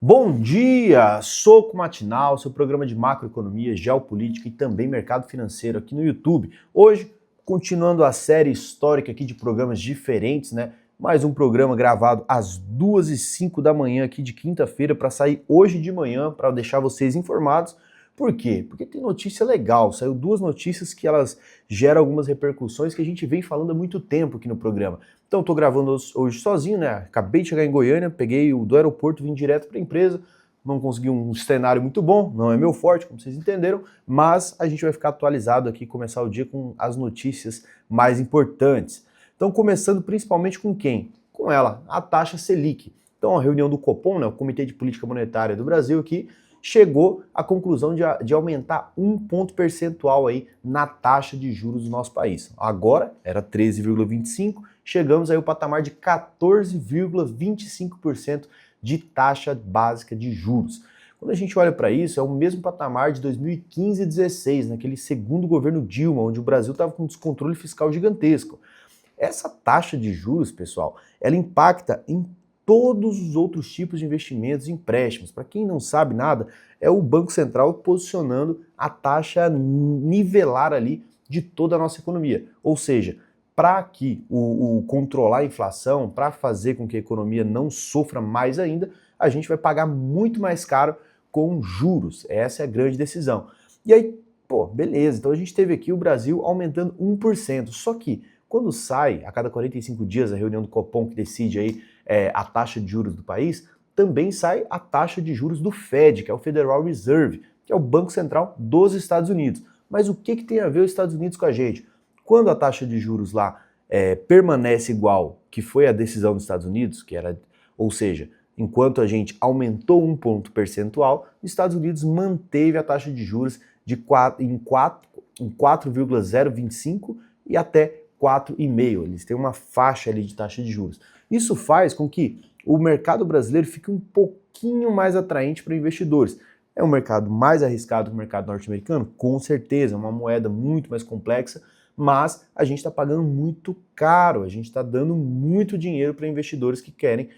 Bom dia! Soco Matinal, seu programa de macroeconomia, geopolítica e também mercado financeiro aqui no YouTube. Hoje, continuando a série histórica aqui de programas diferentes, né? Mais um programa gravado às 2h05 da manhã aqui de quinta-feira para sair hoje de manhã para deixar vocês informados. Por quê? Porque tem notícia legal. Saiu duas notícias que elas geram algumas repercussões que a gente vem falando há muito tempo aqui no programa. Então, estou gravando hoje sozinho, né? Acabei de chegar em Goiânia, peguei o do aeroporto, vim direto para a empresa. Não consegui um cenário muito bom, não é meu forte, como vocês entenderam, mas a gente vai ficar atualizado aqui, começar o dia com as notícias mais importantes. Então, começando principalmente com quem? Com ela, a taxa Selic. Então, a reunião do Copom, né, o Comitê de Política Monetária do Brasil aqui, chegou à conclusão de aumentar 1 ponto percentual aí na taxa de juros do nosso país. Agora era 13,25%, chegamos aí ao patamar de 14,25% de taxa básica de juros. Quando a gente olha para isso, é o mesmo patamar de 2015 e 2016, naquele segundo governo Dilma, onde o Brasil estava com um descontrole fiscal gigantesco. Essa taxa de juros, pessoal, ela impacta em todos os outros tipos de investimentos e empréstimos. Para quem não sabe nada, é o Banco Central posicionando a taxa nivelar ali de toda a nossa economia. Ou seja, para que o controlar a inflação, para fazer com que a economia não sofra mais ainda, a gente vai pagar muito mais caro com juros. Essa é a grande decisão. E aí, pô, beleza, então a gente teve aqui o Brasil aumentando 1%, só que quando sai, a cada 45 dias, a reunião do Copom que decide aí a taxa de juros do país, também sai a taxa de juros do Fed, que é o Federal Reserve, que é o Banco Central dos Estados Unidos. Mas o que tem a ver os Estados Unidos com a gente? Quando a taxa de juros lá permanece igual, que foi a decisão dos Estados Unidos, que era, ou seja, enquanto a gente aumentou 1 ponto percentual, os Estados Unidos manteve a taxa de juros em 4,025 e até 4,5. Eles têm uma faixa ali de taxa de juros. Isso faz com que o mercado brasileiro fique um pouquinho mais atraente para investidores. É um mercado mais arriscado que o mercado norte-americano? Com certeza, é uma moeda muito mais complexa, mas a gente está pagando muito caro, a gente está dando muito dinheiro para investidores que querem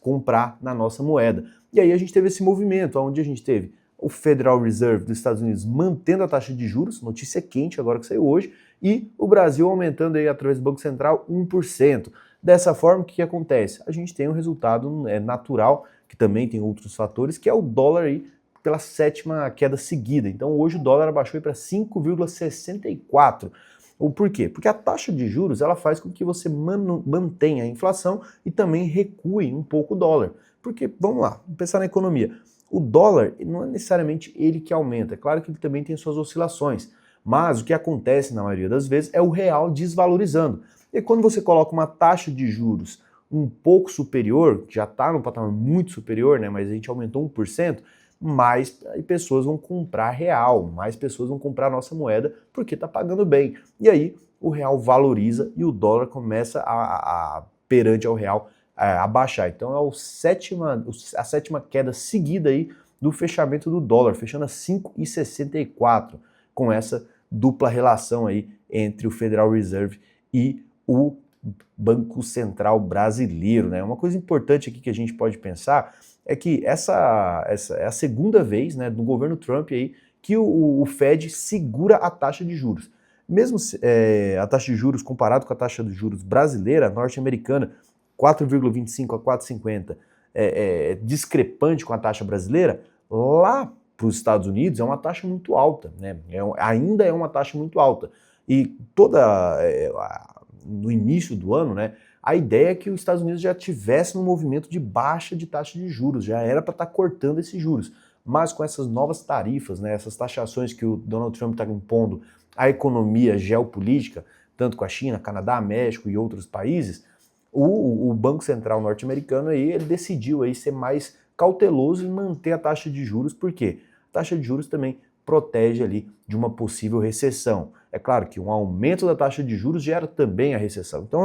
comprar na nossa moeda. E aí a gente teve esse movimento, onde a gente teve o Federal Reserve dos Estados Unidos mantendo a taxa de juros, notícia quente agora que saiu hoje, e o Brasil aumentando aí através do Banco Central 1%. Dessa forma, o que acontece? A gente tem um resultado natural, que também tem outros fatores, que é o dólar aí pela sétima queda seguida. Então hoje o dólar abaixou para 5,64. O porquê? Porque a taxa de juros ela faz com que você mantenha a inflação e também recue um pouco o dólar. Porque, vamos lá, vamos pensar na economia. O dólar não é necessariamente ele que aumenta, é claro que ele também tem suas oscilações, mas o que acontece na maioria das vezes é o real desvalorizando. E quando você coloca uma taxa de juros um pouco superior, que já está num patamar muito superior, né, mas a gente aumentou 1%, mais pessoas vão comprar real, mais pessoas vão comprar nossa moeda porque está pagando bem. E aí o real valoriza e o dólar começa perante ao real a baixar. Então é a sétima queda seguida aí do fechamento do dólar, fechando a 5,64, com essa dupla relação aí entre o Federal Reserve e o Banco Central brasileiro, né? Uma coisa importante aqui que a gente pode pensar é que essa é a segunda vez, né, do governo Trump aí que o Fed segura a taxa de juros. Mesmo a taxa de juros comparado com a taxa de juros brasileira, norte-americana, 4,25 a 4,50, discrepante com a taxa brasileira, lá para os Estados Unidos é uma taxa muito alta, né? Ainda é uma taxa muito alta. E no início do ano, né, a ideia é que os Estados Unidos já tivesse um movimento de baixa de taxa de juros, já era para estar cortando esses juros. Mas com essas novas tarifas, né, essas taxações que o Donald Trump está impondo à economia geopolítica, tanto com a China, Canadá, México e outros países, o Banco Central norte-americano aí, ele decidiu aí ser mais cauteloso em manter a taxa de juros, porque a taxa de juros também protege ali de uma possível recessão. É claro que um aumento da taxa de juros gera também a recessão. Então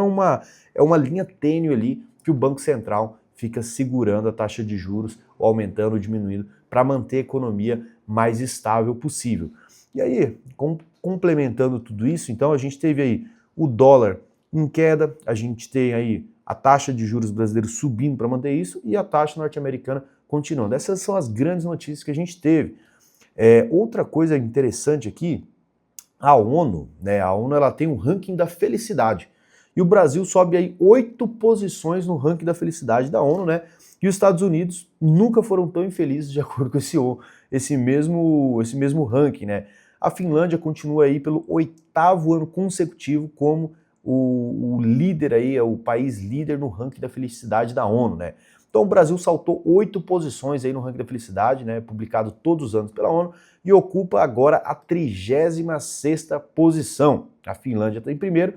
é uma linha tênue ali que o Banco Central fica segurando a taxa de juros, ou aumentando ou diminuindo, para manter a economia mais estável possível. E aí, complementando tudo isso, então a gente teve aí o dólar em queda, a gente tem aí a taxa de juros brasileira subindo para manter isso e a taxa norte-americana continuando. Essas são as grandes notícias que a gente teve. Outra coisa interessante aqui, a ONU, né? A ONU ela tem um ranking da felicidade. E o Brasil sobe aí 8 posições no ranking da felicidade da ONU, né? E os Estados Unidos nunca foram tão infelizes de acordo com esse mesmo ranking, né? A Finlândia continua aí pelo 8º ano consecutivo como o líder aí, é o país líder no ranking da felicidade da ONU, né? Então o Brasil saltou 8 posições aí no ranking da felicidade, né? Publicado todos os anos pela ONU e ocupa agora a 36ª posição. A Finlândia está em primeiro.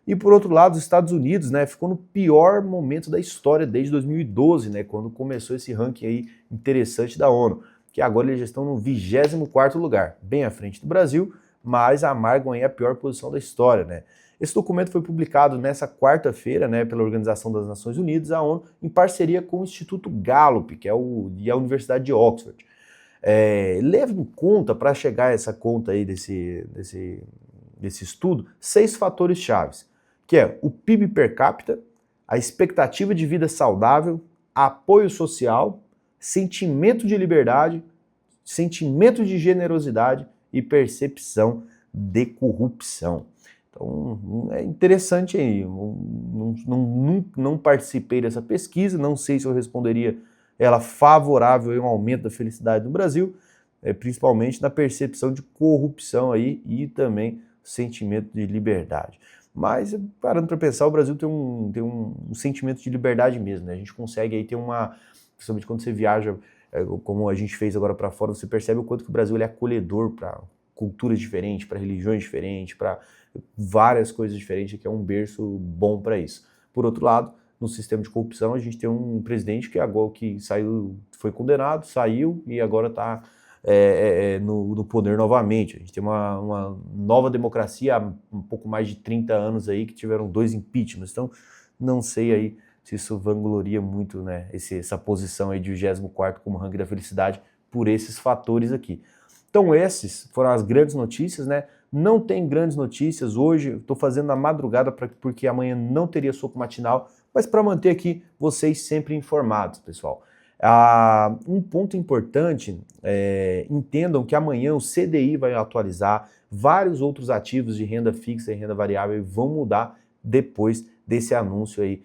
E por outro lado, os Estados Unidos, né, ficou no pior momento da história desde 2012, né, quando começou esse ranking aí interessante da ONU, que agora eles já estão no 24º lugar, bem à frente do Brasil, mas amargam aí a pior posição da história, né. Esse documento foi publicado nessa quarta-feira, né, pela Organização das Nações Unidas, a ONU, em parceria com o Instituto Gallup, que é e a Universidade de Oxford. Leve em conta, para chegar a essa conta aí desse estudo, 6 fatores chaves, que é o PIB per capita, a expectativa de vida saudável, apoio social, sentimento de liberdade, sentimento de generosidade e percepção de corrupção. Então, é interessante aí, não participei dessa pesquisa, não sei se eu responderia ela favorável a um aumento da felicidade no Brasil, principalmente na percepção de corrupção aí e também sentimento de liberdade. Mas, parando para pensar, o Brasil tem um sentimento de liberdade mesmo, né? A gente consegue aí ter principalmente quando você viaja, como a gente fez agora para fora, você percebe o quanto que o Brasil é acolhedor para culturas diferentes, para religiões diferentes, para várias coisas diferentes, que é um berço bom para isso. Por outro lado, no sistema de corrupção, a gente tem um presidente que agora foi condenado, saiu e agora está no poder novamente. A gente tem uma nova democracia há um pouco mais de 30 anos aí, que tiveram 2 impeachments. Então, não sei aí se isso vangloria muito, né, essa posição aí de 24º como ranking da felicidade por esses fatores aqui. Então, esses foram as grandes notícias, né? Não tem grandes notícias hoje, estou fazendo na madrugada porque amanhã não teria soco matinal, mas para manter aqui vocês sempre informados, pessoal. Um ponto importante, entendam que amanhã o CDI vai atualizar, vários outros ativos de renda fixa e renda variável vão mudar depois desse anúncio aí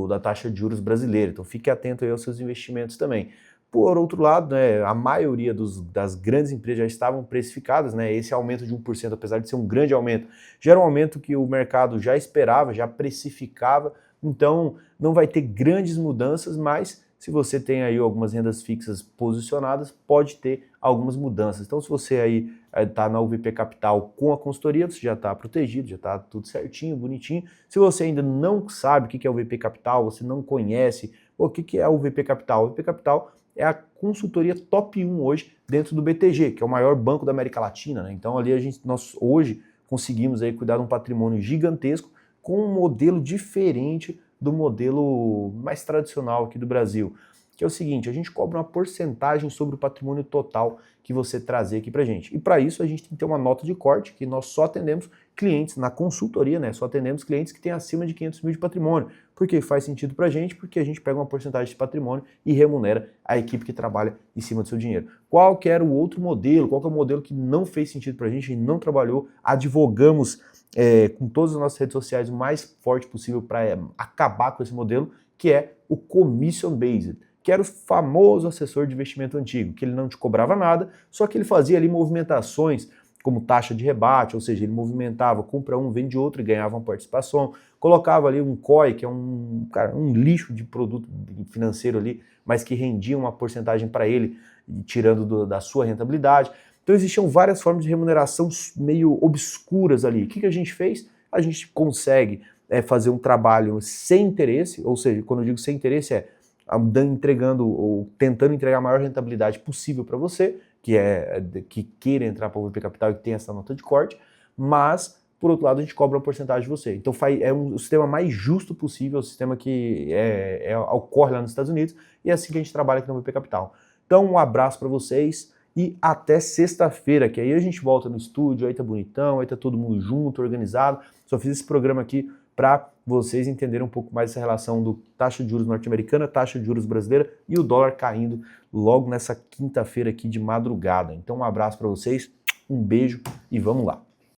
da taxa de juros brasileira. Então fique atento aí aos seus investimentos também. Por outro lado, né, a maioria das grandes empresas já estavam precificadas, né? Esse aumento de 1%, apesar de ser um grande aumento, já era um aumento que o mercado já esperava, já precificava, então não vai ter grandes mudanças, mas se você tem aí algumas rendas fixas posicionadas, pode ter algumas mudanças. Então, se você aí está na UVP Capital com a consultoria, você já está protegido, já está tudo certinho, bonitinho. Se você ainda não sabe o que é o UVP Capital, você não conhece, o que é o UVP Capital? O UVP Capital é a consultoria top 1 hoje dentro do BTG, que é o maior banco da América Latina, né? Então, ali nós hoje conseguimos aí cuidar de um patrimônio gigantesco com um modelo diferente do modelo mais tradicional aqui do Brasil, que é o seguinte: a gente cobra uma porcentagem sobre o patrimônio total que você trazer aqui pra gente. E para isso a gente tem que ter uma nota de corte, que nós só atendemos clientes na consultoria, né? Só atendemos clientes que têm acima de 500 mil de patrimônio. Porque faz sentido pra gente, porque a gente pega uma porcentagem de patrimônio e remunera a equipe que trabalha em cima do seu dinheiro. Qual que era o outro modelo? Qual que é o modelo que não fez sentido pra gente, não trabalhou, advogamos com todas as nossas redes sociais o mais forte possível para acabar com esse modelo, que é o Commission Based, que era o famoso assessor de investimento antigo, que ele não te cobrava nada, só que ele fazia ali movimentações como taxa de rebate, ou seja, ele movimentava, compra um, vende outro e ganhava uma participação, colocava ali um COI, que é um lixo de produto financeiro ali, mas que rendia uma porcentagem para ele, tirando da sua rentabilidade. Então existiam várias formas de remuneração meio obscuras ali. O que a gente fez? A gente consegue fazer um trabalho sem interesse, ou seja, quando eu digo sem interesse entregando ou tentando entregar a maior rentabilidade possível para você, que queira entrar para o VP Capital e que tem essa nota de corte, mas, por outro lado, a gente cobra uma porcentagem de você. Então é o sistema mais justo possível, o sistema que ocorre lá nos Estados Unidos, e é assim que a gente trabalha aqui no VP Capital. Então, um abraço para vocês e até sexta-feira, que aí a gente volta no estúdio, aí tá bonitão, aí tá todo mundo junto, organizado. Só fiz esse programa aqui para vocês entenderem um pouco mais essa relação do taxa de juros norte-americana, taxa de juros brasileira e o dólar caindo logo nessa quinta-feira aqui de madrugada. Então um abraço para vocês, um beijo e vamos lá.